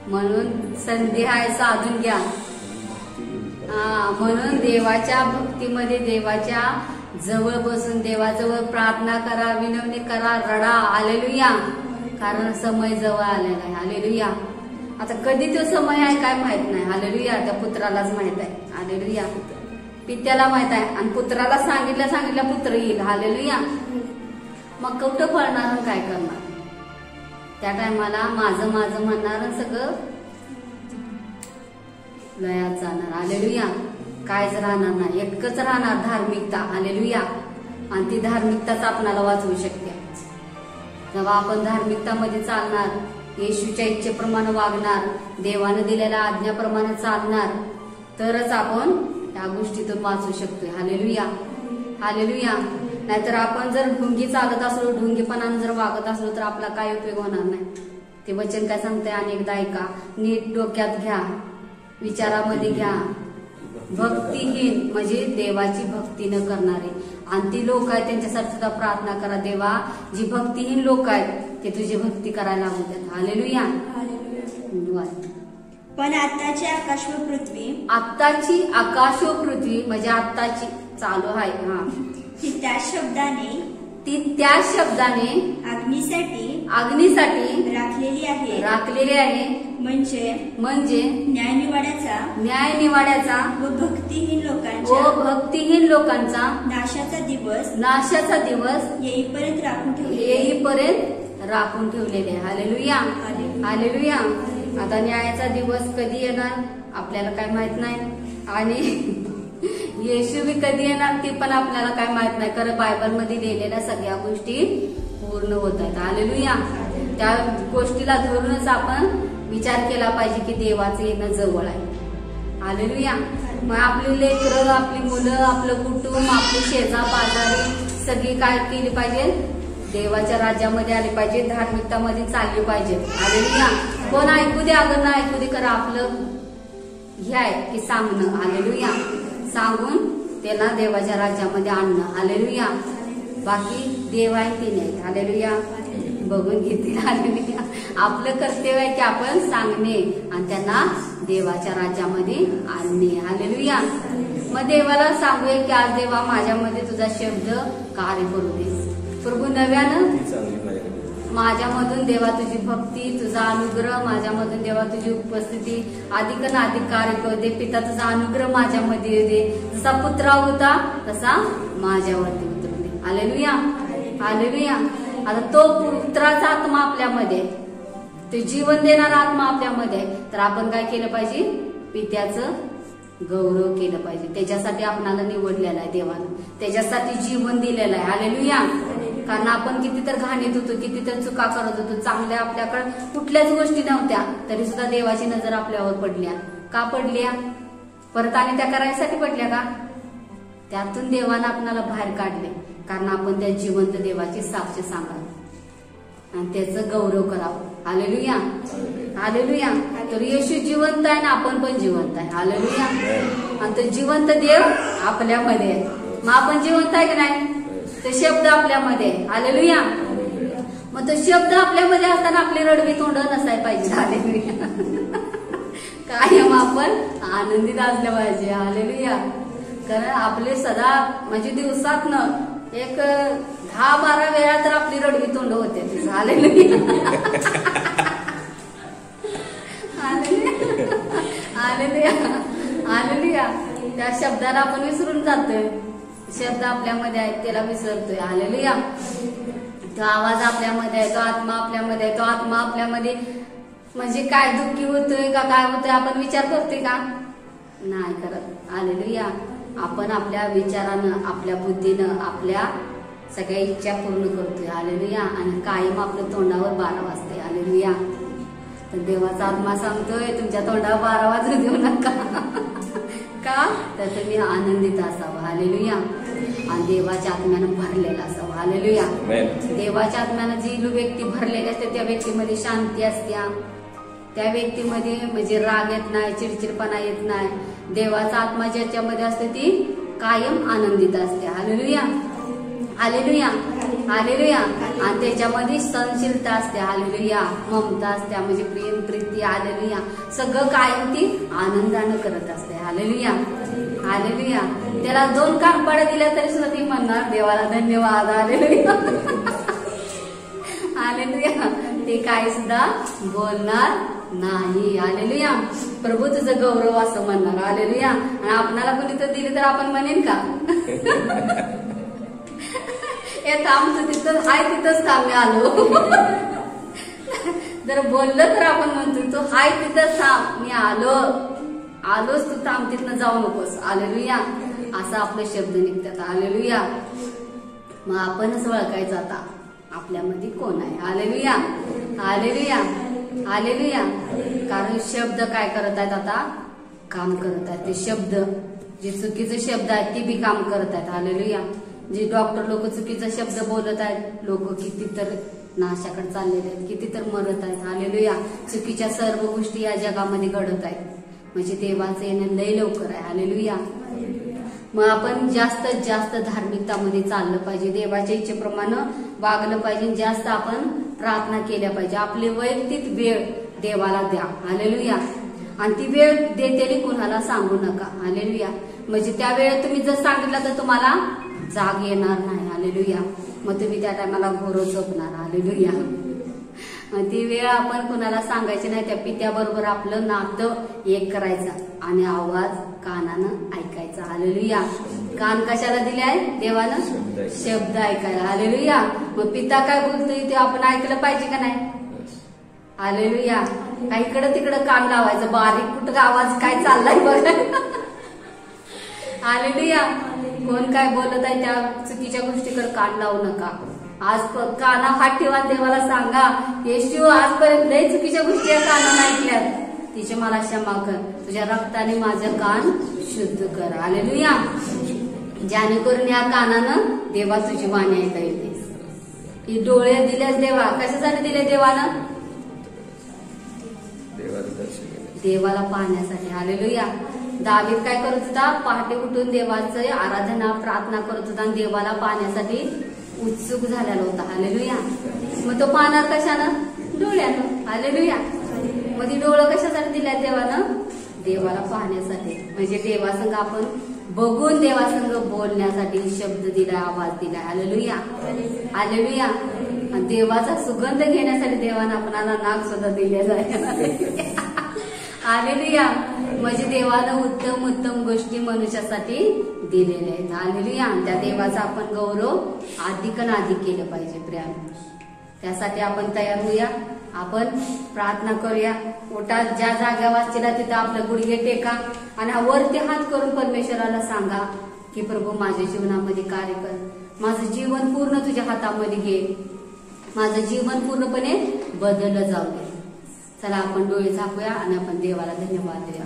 म्हणून संधी आहे, साधून घ्या. म्हणून देवाच्या भक्तीमध्ये देवाच्या जवळ बसून देवाजवळ प्रार्थना करा, विनवणी करा, रडा. हालेलुया. कारण समय जवळ आलेला आहे. हालेलुया. आता कधी तो समय आहे काय माहित नाही. हालेलुया. त्या पुत्रालाच माहित आहे. हालेलुया. पित्याला माहित आहे आणि पुत्राला सांगितलं पुत्र येईल. हालेलुया. मग कुठं पळणार काय करणार? त्या टायमाला माझं म्हणणार सगळं लयात जाणार. हालेलुया. कायच राहणार नाही, एकच राहणार धार्मिकता. हालेलुया. आणि ती धार्मिकताच आपणाला वाचवू शकते. जेव्हा आपण धार्मिकतामध्ये चालणार, येशूच्या इच्छेप्रमाणे वागणार, देवाने दिलेल्या आज्ञाप्रमाणे चालणार, तरच आपण या गोष्टीतून वाचू शकतोय. हालेलुया. हालेलुया. नाहीतर आपण जर ढुंगी चालत असलो, ढुंगीपणाने जर वागत असलो तर आपला काय उपयोग होणार नाही. ते वचन काय सांगतंय अनेकदा ऐका, नीट डोक्यात घ्या, विचारामध्ये घ्या. भक्तिहीन म्हणजे देवाची भक्ती न करणारे, आणि ती लोक आहेत त्यांच्यासाठी सुद्धा प्रार्थना करा. देवा, जी भक्तिहीन लोक आहेत ते तुझी भक्ती करायला लागू द्यात. हालेलुया. पण आत्ताची आकाश व पृथ्वी म्हणजे आत्ताची चालू आहे. ती त्या शब्दाने अग्नीसाठी राखलेली आहे. म्हणजे न्यायनिवाड्याचा व भक्तिहीन लोकांचा नाशाचा दिवस येईपर्यंत राखून ठेवलेले. हालेलुया. हालेलुया. आता न्यायाचा दिवस कधी येणार आपल्याला काय माहित नाही, आणि येशू बी कधी येणार ती पण आपल्याला काय माहित नाही. खरं बायबलमध्ये लिहिलेल्या सगळ्या गोष्टी पूर्ण होत आहेत. हालेलुया. त्या गोष्टीला धरूनच आपण विचार केला पाहिजे की देवाचं येणं जवळ आहे. हालेलुया. मग आपली लेकरं, आपली मुलं, आपलं कुटुंब, आपली शेजार पाजारी सगळी काय केली पाहिजे? देवाच्या राज्यामध्ये आले पाहिजे, धार्मिकतामध्ये चालली पाहिजे. हालेलुया. कोण ऐकू दे अगर ना ऐकू दे, करा आपलं हे आहे की सांगणं. हालेलुया. सांगून त्यांना देवाच्या राज्यामध्ये आणणं. हालेलुया. बाकी देव आहे ती नाही. हालेलुया. बघून घेतील. हालेलुया. आपलं कर्तव्य आहे की आपण सांगणे आणि त्यांना देवाच्या राज्यामध्ये आणणे. हालेलुया. मग देवाला सांगूया की आज देवा माझ्यामध्ये तुझा शब्द कार्य करू दे. प्रभू नव्यानं माझ्यामधून देवा तुझी भक्ती, तुझा अनुग्रह, माझ्यामधून देवा तुझी उपस्थिती अधिक कार्य करू दे. पिता तुझा अनुग्रह माझ्यामध्ये येऊ दे. जसा पुत्रा होता तसा माझ्यावरती उतरू दे. हालेलुया. हालेलुया. आता तो पुत्राचा आत्मा आपल्यामध्ये, ते जीवन देणारा आत्मा आपल्यामध्ये, तर आपण काय केलं पाहिजे? पित्याचं गौरव केलं पाहिजे. त्याच्यासाठी आपणाला निवडलेलं आहे देवानं, त्याच्यासाठी जीवन दिलेलं आहे. हालेलुया. कारण आपण किती तर घाणीत होतो, किती तर चुका करत होतो, चांगल्या आपल्याकडे कुठल्याच गोष्टी नव्हत्या, तरी सुद्धा देवाची नजर आपल्यावर पडल्या. का पडल्या? परत आणि त्या करायसाठी पडल्या का? त्यातून देवानं आपल्याला बाहेर काढले, कारण आपण त्या जिवंत देवाची साक्ष सांगावी आणि त्याचं गौरव करावं. हालेलुया. हालेलुया. तर येशू जिवंत आहे ना आपण पण जिवंत आहे. हालेलुया. आणि तो जिवंत देव आपल्यामध्ये आहे. मग आपण जिवंत आहे की नाही? ते शब्द आपल्यामध्ये. हालेलुया. मग तो शब्द आपल्यामध्ये असताना आपली रडवी तोंड नसाय पाहिजे. हालेलुया. कायम आपण आनंदीत असलं पाहिजे. हालेलुया. कारण आपले सदा म्हणजे दिवसातनं एक 10-12 वेळा तर आपली रडवी तोंड होते. हालेलुया. हालेलुया. हालेलुया. त्या शब्दाला आपण विसरून जातोय. शब्द आपल्यामध्ये आहेत त्याला विसरतोय. हालेलुया. तो आवाज आपल्यामध्ये आहे, तो आत्मा आपल्यामध्ये आहे. तो आत्मा आपल्यामध्ये म्हणजे काय दुःखी होतोय का काय होतोय आपण विचार करतोय का? नाही करत. हालेलुया. आपण आपल्या विचारानं, आपल्या बुद्धीनं आपल्या सगळ्या इच्छा पूर्ण करतोय. हालेलुया. आणि कायम आपलं तोंडावर 12 वाजते. हालेलुया. तर देवाचा आत्मा सांगतोय तुमच्या तोंडावर 12 वाजू देऊ नका. का? तर तुम्ही आनंदित असावं. हालेलुया. आणि देवाच्या आत्म्यानं भरलेला असावं. हालेलुया. देवाच्या आत्म्यानं जी व्यक्ती भरलेली असते त्या व्यक्तीमध्ये शांती असत्या. त्या व्यक्तीमध्ये म्हणजे राग येत नाही, चिडचिडपणा येत नाही. देवाचा आत्मा ज्याच्यामध्ये असते ती कायम आनंदित असते. हालेलुया. हालेलुया. हालेलुया. आणि त्याच्यामध्ये सहनशीलता असते. हालेलुया. ममता असते म्हणजे प्रेम, प्रीती. हालेलुया. सगळं कायम ती आनंदानं करत असते. हालेलुया. हालेलुया. त्याला 2 कानपाड्या दिल्या तरी सुद्धा ती म्हणणार देवाला धन्यवाद. हालेलुया. हालेलुया. ते काही सुद्धा बोलणार नाही. हालेलुया. प्रभू तुझं गौरव असं म्हणणार. हालेलुया. आणि आपणाला कोणी तर दिली तर आपण म्हणेन का? हे थांब तू तिथं हाय तिथंच थांब मी आलो. जर बोललं तर आपण म्हणतो तू हाय तिथंच थांब मी आलोच तू थांब तिथनं जाऊ नकोस. हालेलुया. असं आपले शब्द निघतात. हालेलुया. मग आपणच ओळखायचं आता आपल्यामध्ये कोण आहे. हालेलुया. हालेलुया. हालेलुया. कारण शब्द काय करत आहेत आता? काम करत आहेत. ते शब्द जे चुकीचे शब्द आहेत ते बी काम करत आहेत. हालेलुया. जे डॉक्टर लोक चुकीचा शब्द बोलत आहेत, लोक किती तर नाशाकडे चाललेले आहेत, किती तर मरत आहेत. हालेलुया. चुकीच्या सर्व गोष्टी या जगामध्ये घडत आहेत. म्हणजे देवाचं येणं लय लवकर आहे. हालेलुया. मग आपण जास्तीत जास्त धार्मिकतामध्ये चाललं पाहिजे. देवाच्या इच्छेप्रमाणे वागलं पाहिजे. जास्त आपण प्रार्थना केल्या पाहिजे. आपली वैयक्तिक वेळ देवाला द्या. हालेलुया. आणि ती वेळ देतेली कुणाला सांगू नका. हालेलुया. म्हणजे त्या वेळेत तुम्ही जर सांगितलं तर तुम्हाला जाग येणार नाही. हालेलुया. मग तुम्ही त्या टायमाला घोर झोपणार. हालेलुया. ती वेळ आपण कुणाला सांगायची नाही. त्या पित्याबरोबर आपलं नातं एक करायचं आणि आवाज कानानं ऐकायचा. हालेलुया. कान कशाला दिले आहे देवानं? शब्द ऐकायला. हालेलुया. मग पिता काय बोलतोय ते आपण ऐकलं पाहिजे का नाही? हालेलुया. काय इकडं तिकडं कान लावायचं, बारीक कुठं आवाज काय चाललाय बघा. हालेलुया. कोण काय बोलत आहे त्या चुकीच्या गोष्टीकडे कान लावू नका. आज काना हात ठेवा, देवाला सांगा येशू आजपर्यंत लय चुकीच्या गोष्टी या कानानं ऐकल्यात, तिचे मला क्षमा कर, तुझ्या रक्ताने माझं कान शुद्ध कर. हालेलुया. ज्यानेकरून या कानानं देवा तुझी वाणी ऐका येते. ही डोळे दिल्यास देवा कशासाठी दिले देवानं? देवाला पाहण्यासाठी. हालेलुया. दावीद काय करत होता? पहाटे उठून देवाचं आराधना प्रार्थना करत होता आणि देवाला पाहण्यासाठी उत्सुक झालेला होता. हालेलुया. मग तो पाहणार कशानं? डोळ्यानं. हालेलुया. मग ती डोळं कशासाठी दिल्या देवानं? देवाला पाहण्यासाठी. म्हणजे देवासंग आपण बघून देवासंग बोलण्यासाठी शब्द दिला, आवाज दिला. हालेलुया. हालेलुया. देवाचा सुगंध घेण्यासाठी देवानं आपणाला नाक सुद्धा दिलेला आहे. हालेलुया. म्हणजे देवानं उत्तम उत्तम गोष्टी मनुष्यासाठी दिलेल्या आहेत. हालेलुया. त्या देवाचा आपण गौरव अधिक केलं पाहिजे. प्रेम त्यासाठी आपण तयार होऊया. आपण प्रार्थना करूया. उठा, ज्या जागा वाचला तिथं आपलं गुडघे टेका आणि वरती हात करून परमेश्वराला सांगा की प्रभू माझ्या जीवनामध्ये कार्य कर, माझं जीवन पूर्ण तुझ्या हातामध्ये घे, माझं जीवन पूर्णपणे बदललं जाऊ दे. चला आपण डोळे झाकूया आणि आपण देवाला धन्यवाद देऊया.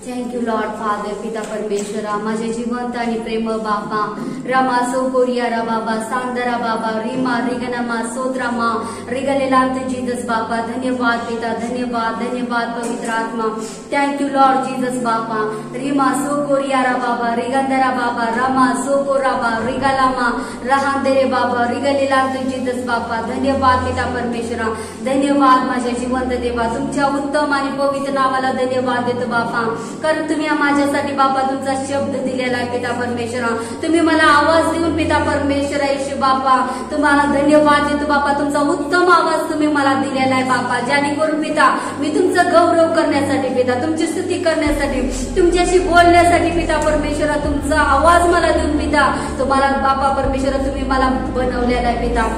थँक्यू लॉर्ड फादर, पिता परमेश्वरा, माझे जिवंत आणि प्रेम बापा, रमा सोकोरियारा बाबा सांदरा बाबा रीमा रिगनमा सोद्रामा रिगलेलांत जीसस बापा धन्यवाद पिता धन्यवाद धन्यवाद पवित्र आत्मा थैंक यू लॉर्ड जीसस बापा रीमा सोकोरियारा बाबा रिगंदरा बाबा रमा सोकोराबा रिगलामा रहांदेरे बाबा रिगलेलांत जीसस बापा धन्यवाद पिता परमेश्वरा धन्यवाद माझ्या जिवंत देवा तुमच्या उत्तम आणि पवित्र नावाला धन्यवाद देतो बापा कारण तुम्ही माझ्यासाठी बापा तुमचा शब्द दिलेला आहे पिता परमेश्वरा तुम्ही मला आवाज देऊन पिता परमेश्वरा येशू बापा तुम्हाला धन्यवाद देतो बापा तुमचा उत्तम आवाज तुम्ही मला दिलेला आहे बापा जेणेकरून पिता मी तुमचं गौरव करण्यासाठी पिता तुमची स्तुती करण्यासाठी तुमच्याशी बोलण्यासाठी पिता परमेश्वरा तुमचा आवाज मला देऊन पिता तुम्हाला बापा परमेश्वरा तुम्ही मला बनवलेला आहे पिता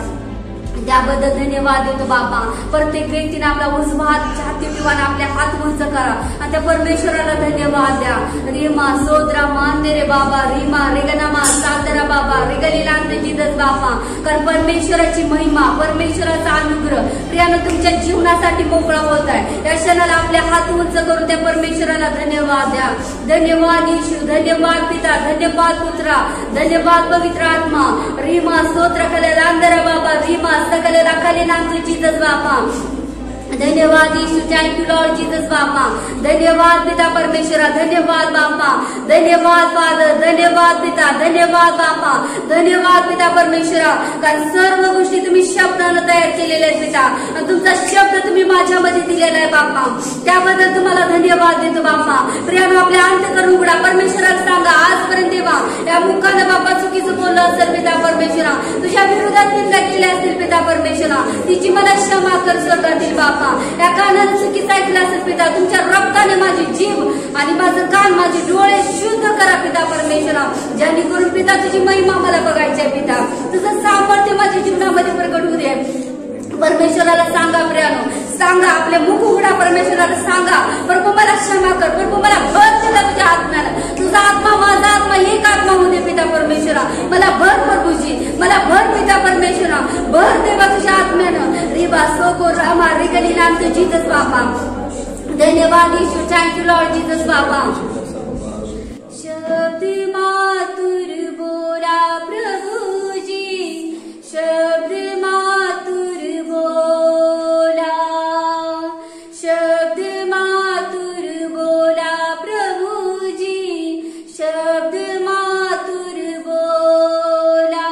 त्याबद्दल धन्यवाद देतो बापा प्रत्येक व्यक्तीने आपला उजवा हात छाती किंवा आपल्या हात उंच करा आणि त्या परमेश्वराला धन्यवाद द्या रीमा सोद्रा मांदेरे बाबा रीमा रेगनामा सादरा बाबा रेगलीलांत जीसस बापा कारण परमेश्वराची महिमा परमेश्वराचा अनुग्रह प्रियानं तुमच्या जीवनासाठी मोकळा होत आहे या क्षणाला आपले हात उंच करून त्या परमेश्वराला धन्यवाद द्या धन्यवाद येशू धन्यवाद पिता धन्यवाद पुत्रा धन्यवाद पवित्र आत्मा रीमा स्तोत्र कलेलांदरा बाबा रीमा सकले रखले नाम जीसस बापा धन्यवाद यीशु थैंक यू लॉर्ड जीसस बापा धन्यवाद पिता परमेश्वरा धन्यवाद बापा धन्यवाद फादर धन्यवाद पिता धन्यवाद बापा धन्यवाद पिता परमेश्वरा कारण सर्व गोष्टी तुम्ही शब्दानं तयार केलेल्या आहेत पिता आणि तुमचा शब्द तुम्ही माझ्यामध्ये दिलेला आहे बापा त्याबद्दल तुम्हाला धन्यवाद देतो बापा प्रियानो आपल्या अंतःकरण उघडा परमेश्वराला सांगा आजपर्यंत देवा या मुखानं बापा चुकीचं बोललं असेल पिता परमेश्वरा तुझ्या विरोधात निंदा केली असेल पिता परमेश्वरा तिची मला क्षमा कर स्वर्गातील बापा या कानानं चुकीचं ऐकलं असेल पिता तुमच्या रक्ताने माझी जीव आणि माझं कान माझे डोळे शुद्ध करा पिता परमेश्वरा जेणेकरून पिता तुझी महिमा मला बघायची आहे पिता तुझं सामर्थ्य माझ्या जीवनामध्ये प्रकट होऊ दे परमेश्वराला सांगा प्रियानो सांगा आपले मुख उघडा परमेश्वराला सांगा प्रभू मला क्षमा कर प्रभू मला भर पिता तुझ्या आत्म्याला तुझा आत्मा माझा आत्मा एक आत्मा होऊ दे पिता परमेश्वरा मला भर प्रभूजी मला भर पिता परमेश्वरा भर देवा तुझ्या आत्म्यानं रिबा सोको रामा रिगलीलांत जीसस बापा धन्यवाद यीशु थैंक यू लॉर्ड जीसस बापा शब्द मातुर बोला प्रभुजी शब्द मातुर बोला शब्द मातुर बोला प्रभुजी शब्द मातुर बोला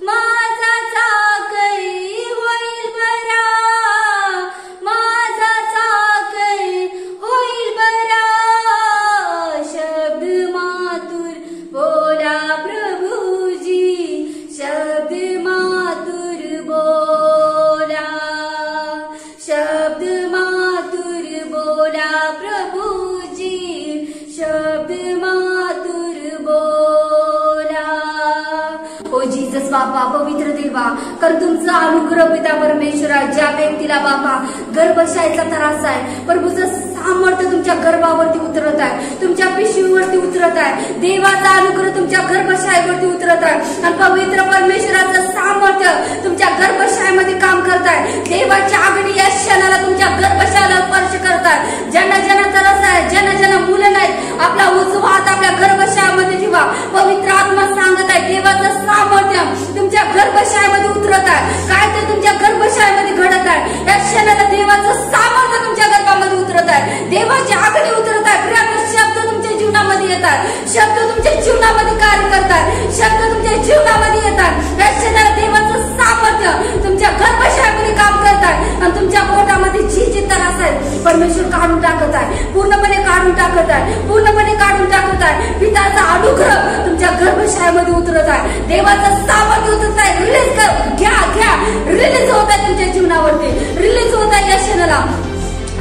माझा चाकरी होईल बरा माझा चाकरी होईल बरा शब्द मातुर बोला प्रभुजी शब्द मातुर बोला शब्द मातुर बोला प्रभुजी शब्द मातुर बोला ओ जीसस बापा पवित्र देवा कर तुमचा अनुग्रह पिता परमेश्वरा ज्या व्यक्तीला बापा गर्भशायेचा त्रास आहे प्रभूचं सामर्थ्य तुमच्या गर्भावरती उतरत आहे तुमच्या पिशवीवरती उतरत आहे देवाचा अनुग्रह तुमच्या गर्भशायेवरती उतरत आहे आणि पवित्र परमेश्वराचं सामर्थ्य तुमच्या गर्भशायेमध्ये काम करत आहे देवाची आगणी या क्षणाला तुमच्या गर्भशायेला स्पर्श करत आहे ज्यांना ज्यांना त्रास आहे ज्यांना ज्यांना मुलं नाहीत आपला उजवा हात आपल्या गर्भशायेमध्ये ठेवा पवित्र आत्मा सांगत आहे देवाचं सामर्थ्य तुमच्या गर्भशायेमध्ये उतरत आहे काय ते तुमच्या गर्भशायेमध्ये घडत आहे या क्षणाला देवाचं सामर्थ्य तुमच्या गर्भामध्ये उतरत आहे देवाची आगणी उतरत आहे प्रिय शब्द तुमच्या जीवनामध्ये येतात शब्द तुमच्या जीवनामध्ये कार्य करतात शब्द तुमच्या जीवनामध्ये येतात या क्षणाला देवाचं सामर्थ्य तुमच्या गर्भशायेमध्ये काम करतात आणि तुमच्या पोटामध्ये जी त्रास आहे परमेश्वर काढून टाकत आहे पूर्णपणे काढून टाकत आहे पूर्णपणे काढून टाकत आहे पिताचा अनुग्रह तुमच्या गर्भशायेमध्ये उतरत आहे देवाचं सामर्थ्य उतरत आहे रिलीज कर घ्या रिलीज होत आहे तुमच्या जीवनावरती रिलीज होत आहे या क्षणाला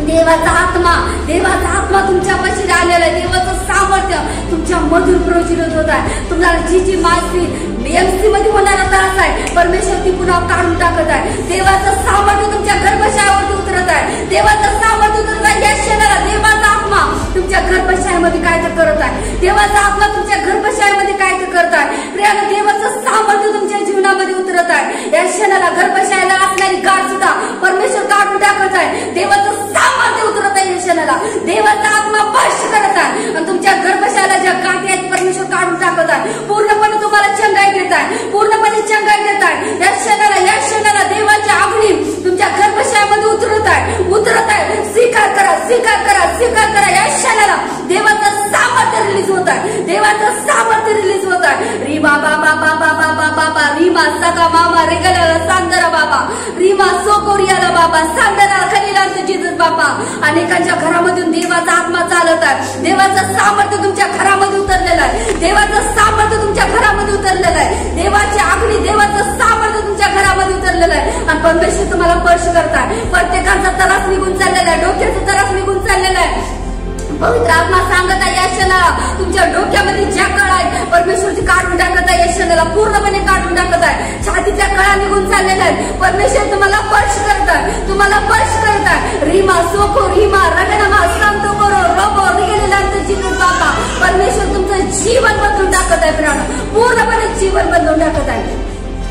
देवाचा आत्मा तुमच्यापाशी आलेला आहे देवाचं सामर्थ्य तुमच्या मधून प्रज्वलित होत आहे तुम्हाला जी मानसी एमसी मध्ये होणारा त्रास आहे परमेश्वर ती पुन्हा काढून टाकत आहे देवाचं सामर्थ्य तुमच्या गर्भशायेवरती उतरत आहे देवाचं सामर्थ्य उतरत आहे या क्षणाला देवाचा आत्मा तुमच्या गर्भशायेमध्ये काय तर करत आहे देवाचा आत्मा तुमच्या गर्भशायेमध्ये काय तर करत आहे प्रियानं देवाचं सामर्थ्य तुमच्या जीवनामध्ये उतरत आहे या क्षणाला गर्भशायेला असणारी गाठ सुद्धा परमेश्वर काढून टाकत आहे देवाचं सामर्थ्य उतरत आहे या क्षणाला देवाचा आत्मा स्पर्श करत आहे आणि तुमच्या गर्भशायेला ज्या गाठी आहेत परमेश्वर काढून टाकत आहे पूर्णपणे रिमा बाबा बाबा बाबा बाबा रिमा सका मामा रेगला सांदरा बाबा रिमा सोकोरियाला बाबा सांदरा खलीला जिजस बाबा. अनेकांच्या घरामधून देवाचा आत्मा चालत आहे. देवाचं सामर्थ्य तुमच्या घरामध्ये उतरलेलं आहे. देवाचं सामर्थ्य तुमच्या घरामध्ये उतरलेलं आहे. देवाची अग्नी देवाचं सामर्थ्य तुमच्या घरामध्ये उतरलेलं आहे. आणि परमेश्वर तुम्हाला स्पर्श करताय. प्रत्येकाचा त्रास निघून चाललेला आहे. डोक्याचा त्रास निघून चाललेला आहे. पवित्र आत्मा सांगत आहे यशाला तुमच्या डोक्यामध्ये ज्या कळा आहेत परमेश्वरची काढून टाकत आहे. यशाला पूर्णपणे काढून टाकत आहे. छातीच्या कळा निघून चाललेल्या आहेत. परमेश्वर तुम्हाला स्पर्श करत आहे. तुम्हाला स्पर्श करत आहे. रिमा सोको रिमा रगणमा सांतो करो रोबो रिगेलेला जिजस बाबा. परमेश्वर तुमचं जीवन बदलून टाकत आहे. प्राण पूर्णपणे जीवन बदलून टाकत आहे.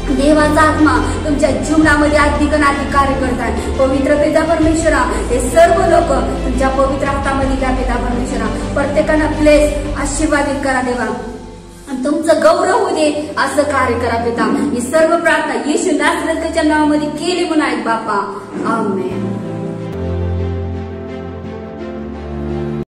देवाचा आत्मा तुमच्या जीवनामध्ये अधिक कार्य करत आहे. पवित्र पिता परमेश्वरा हे सर्व लोक तुमच्या पवित्र हातामध्ये घ्या. पिता परमेश्वरा प्रत्येकाला प्लेस आशीर्वादित करा देवा. आणि तुमचं गौरव होऊ दे असं कार्य करा पिता. ही सर्व प्रार्थना येशू नासरथच्या नावामध्ये केली म्हणून आहेत बापा. आमेन.